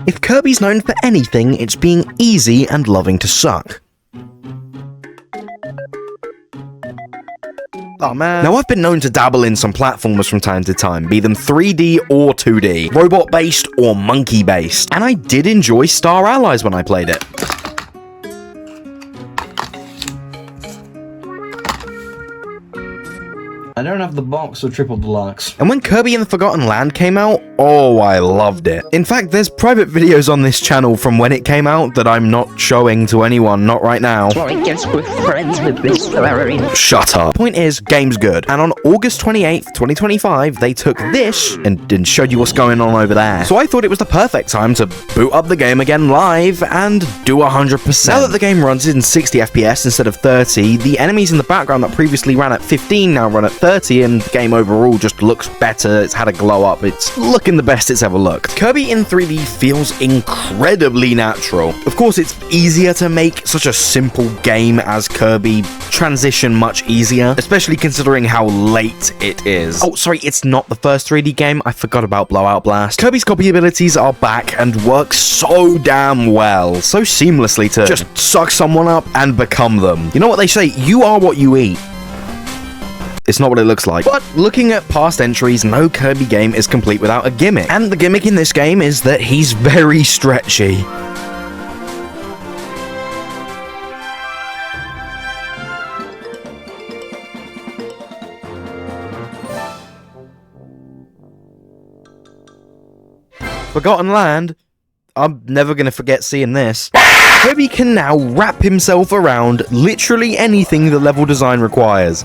If Kirby's known for anything, it's being easy and loving to suck. Oh man. Now I've been known to dabble in some platformers from time to time, be them 3D or 2D, robot-based or monkey-based, and I did enjoy Star Allies when I played it. I don't have the box or triple deluxe. And when Kirby and the Forgotten Land came out, oh, I loved it. In fact, there's private videos on this channel from when it came out that I'm not showing to anyone, not right now. Shut up. Point is, game's good. And on August 28th, 2025, they took this and showed you what's going on over there. So I thought it was the perfect time to boot up the game again live and do 100%. Now that the game runs in 60 FPS instead of 30, the enemies in the background that previously ran at 15 now run at 30, and the game overall just looks better. It's had a glow up. It's looking the best it's ever looked. Kirby in 3D feels incredibly natural. Of course, it's easier to make such a simple game as Kirby transition much easier, especially considering how late it is. Oh, sorry, it's not the first 3D game. I forgot about Blowout Blast. Kirby's copy abilities are back and work so damn well, so seamlessly to just suck someone up and become them. You know what they say? You are what you eat. It's not what it looks like. But looking at past entries, no Kirby game is complete without a gimmick. And the gimmick in this game is that he's very stretchy. Forgotten Land? I'm never gonna forget seeing this. Kirby can now wrap himself around literally anything the level design requires.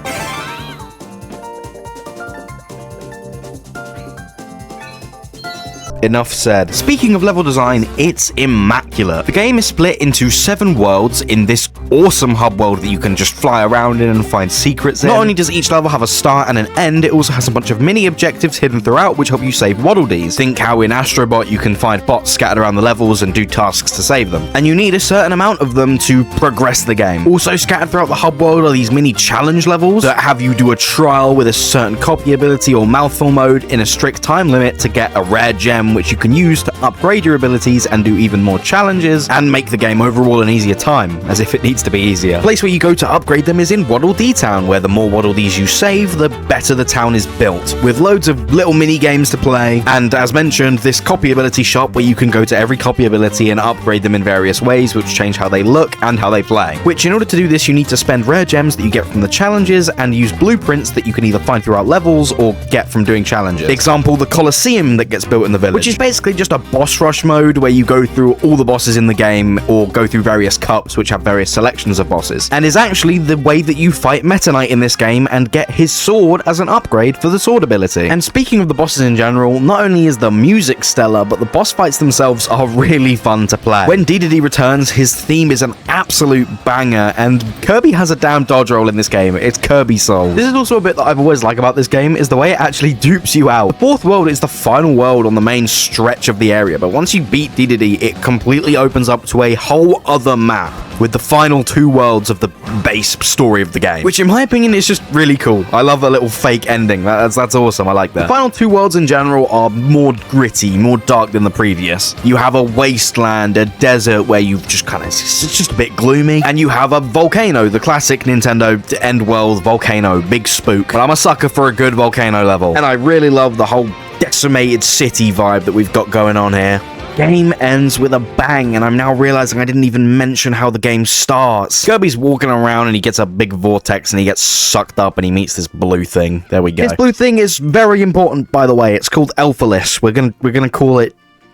Enough said. Speaking of level design, it's immaculate. The game is split into 7 worlds in this awesome hub world that you can just fly around in and find secrets in. Not only does each level have a start and an end, it also has a bunch of mini objectives hidden throughout which help you save Waddle Dees. Think how in Astrobot you can find bots scattered around the levels and do tasks to save them. And you need a certain amount of them to progress the game. Also scattered throughout the hub world are these mini challenge levels that have you do a trial with a certain copy ability or mouthful mode in a strict time limit to get a rare gem which you can use to upgrade your abilities and do even more challenges and make the game overall an easier time, as if it needs to be easier. The place where you go to upgrade them is in Waddle Dee Town, where the more Waddle Dees you save, the better the town is built, with loads of little mini games to play, and as mentioned, this copy ability shop where you can go to every copy ability and upgrade them in various ways which change how they look and how they play. Which in order to do this you need to spend rare gems that you get from the challenges and use blueprints that you can either find throughout levels or get from doing challenges. Example, the Colosseum that gets built in the village, which is basically just a boss rush mode where you go through all the bosses in the game or go through various cups which have various selections of bosses, and is actually the way that you fight Meta Knight in this game and get his sword as an upgrade for the sword ability. And speaking of the bosses in general, not only is the music stellar, but the boss fights themselves are really fun to play. When Dedede returns, his theme is an absolute banger, and Kirby has a damn dodge roll in this game. It's Kirby Soul. This is also a bit that I've always liked about this game, is the way it actually dupes you out. The 4th world is the final world on the main stretch of the area, but once you beat Dedede, it completely opens up to a whole other map with the final 2 worlds of the base story of the game, which in my opinion is just really cool. I love a little fake ending. That's awesome. I like that. The final 2 worlds in general are more gritty, more dark than the previous. You have a wasteland, a desert where you've just it's just a bit gloomy, and you have a volcano, the classic Nintendo end world volcano, big spook. But I'm a sucker for a good volcano level, and I really love the whole decimated city vibe that we've got going on here. Game ends with a bang, and I'm now realizing I didn't even mention how the game starts. Kirby's walking around and he gets a big vortex and he gets sucked up and he meets this blue thing. There we go. This blue thing is very important, by the way. It's called Elphalis. We're gonna call it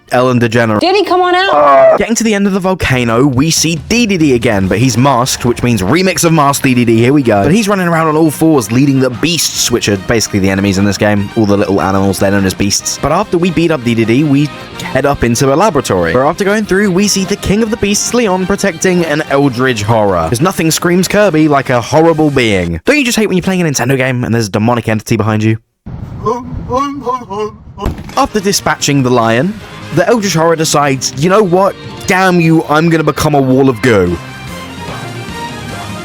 Ellen DeGeneres. Diddy, come on out! Getting to the end of the volcano, we see Dedede again, but he's masked, which means remix of Masked Dedede, here we go. But he's running around on all 4s, leading the beasts, which are basically the enemies in this game. All the little animals, they're known as beasts. But after we beat up Dedede, we head up into a laboratory, where after going through, we see the king of the beasts, Leon, protecting an eldritch horror. Because nothing screams Kirby like a horrible being. Don't you just hate when you're playing a Nintendo game and there's a demonic entity behind you? After dispatching the lion, the Eldritch Horror decides, you know what? Damn you, I'm gonna become a wall of goo.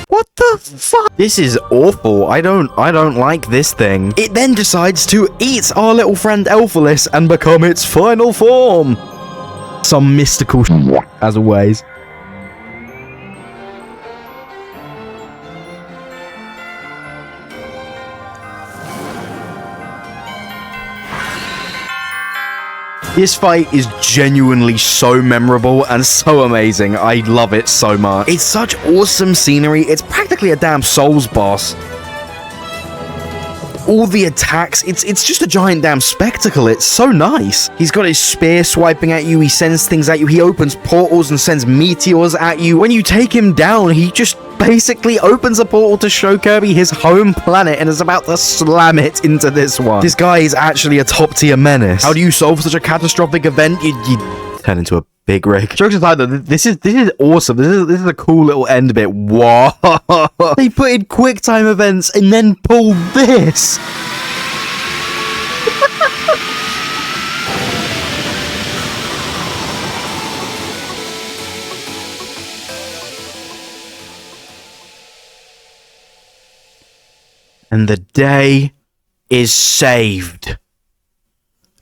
What the fuck? This is awful. I don't like this thing. It then decides to eat our little friend Elphalis and become its final form. some mystical as always. This fight is genuinely so memorable and so amazing. I love it so much. It's such awesome scenery. It's practically a damn Souls boss. All the attacks, it's just a giant damn spectacle. It's so nice. He's got his spear swiping at you. He sends things at you. He opens portals and sends meteors at you. When you take him down, he just basically opens a portal to show Kirby his home planet and is about to slam it into this one. This guy is actually a top tier menace. How do you solve such a catastrophic event? You turn into a big rig. Jokes aside though, this is awesome. This is a cool little end bit. Whoa! They put in quick time events and then pull this. And the day is saved.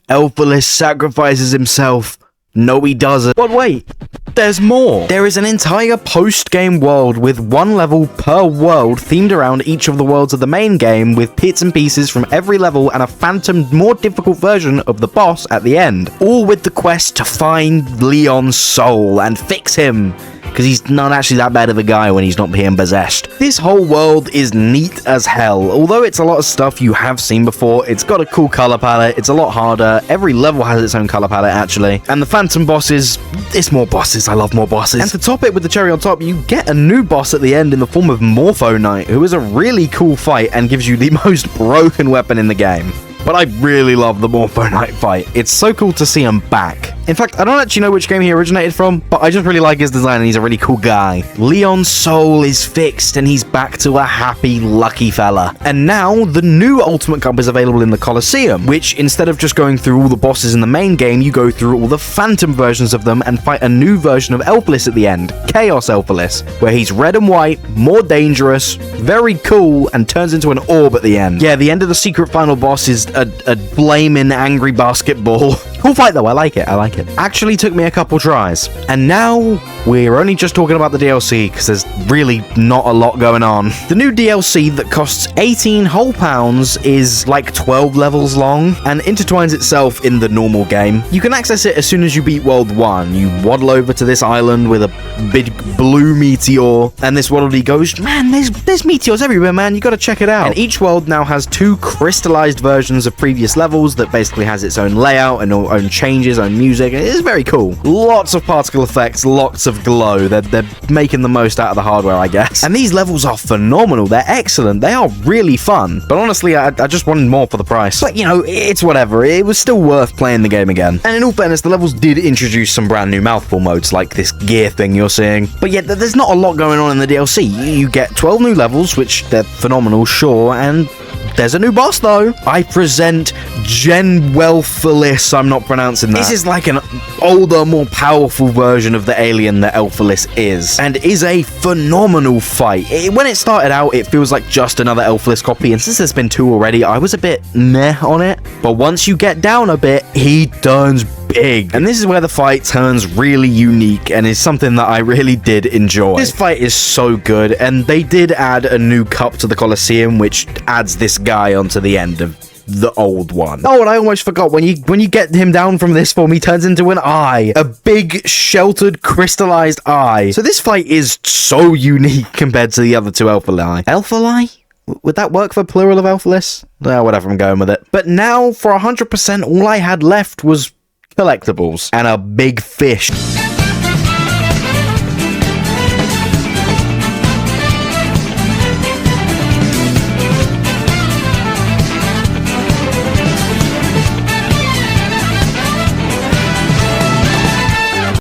Elphalus sacrifices himself. No, he doesn't. But wait, there's more. There is an entire post-game world with one level per world themed around each of the worlds of the main game, with bits and pieces from every level and a phantom, more difficult version of the boss at the end. All with the quest to find Leon's soul and fix him, because he's not actually that bad of a guy when he's not being possessed. This whole world is neat as hell. Although it's a lot of stuff you have seen before, it's got a cool color palette, it's a lot harder, every level has its own color palette actually, and the phantom bosses, it's more bosses, I love more bosses. And to top it with the cherry on top, you get a new boss at the end in the form of Morpho Knight, who is a really cool fight and gives you the most broken weapon in the game. But I really love the Morpho Knight fight. It's so cool to see him back. In fact, I don't actually know which game he originated from, but I just really like his design and he's a really cool guy. Leon's soul is fixed and he's back to a happy, lucky fella. And now, the new Ultimate Cup is available in the Colosseum, which instead of just going through all the bosses in the main game, you go through all the phantom versions of them and fight a new version of Elphalus at the end, Chaos Elphalus, where he's red and white, more dangerous, very cool, and turns into an orb at the end. Yeah, the end of the secret final boss is a blaming angry basketball. Cool fight though, I like it. Actually took me a couple tries. And now, we're only just talking about the DLC, because there's really not a lot going on. The new DLC that costs 18 whole pounds is like 12 levels long, and intertwines itself in the normal game. You can access it as soon as you beat World 1. You waddle over to this island with a big blue meteor, and this waddle goes, man, there's meteors everywhere, man, you gotta check it out. And each world now has 2 crystallized versions of previous levels that basically has its own layout and own changes, own music. It's very cool. Lots of particle effects, lots of glow. They're making the most out of the hardware, I guess. And these levels are phenomenal. They're excellent. They are really fun. But honestly, I just wanted more for the price. But, you know, it's whatever. It was still worth playing the game again. And in all fairness, the levels did introduce some brand new mouthful modes, like this gear thing you're seeing. But yeah, there's not a lot going on in the DLC. You get 12 new levels, which they're phenomenal, sure, and there's a new boss, though. I present Genwelphalus. I'm not pronouncing that. This is like an older, more powerful version of the alien that Elphalus is, and is a phenomenal fight. When it started out, it feels like just another Elphalus copy, and since there's been 2 already, I was a bit meh on it. But once you get down a bit, he turns big. And this is where the fight turns really unique and is something that I really did enjoy. This fight is so good, and they did add a new cup to the Colosseum, which adds this guy onto the end of the old one. Oh, and I almost forgot, when you get him down from this form, he turns into an eye. A big, sheltered, crystallized eye. So this fight is so unique compared to the other 2 Elphalai. Elphalai? Would that work for plural of Elphalus? Whatever, I'm going with it. But now, for 100%, all I had left was collectibles and a big fish.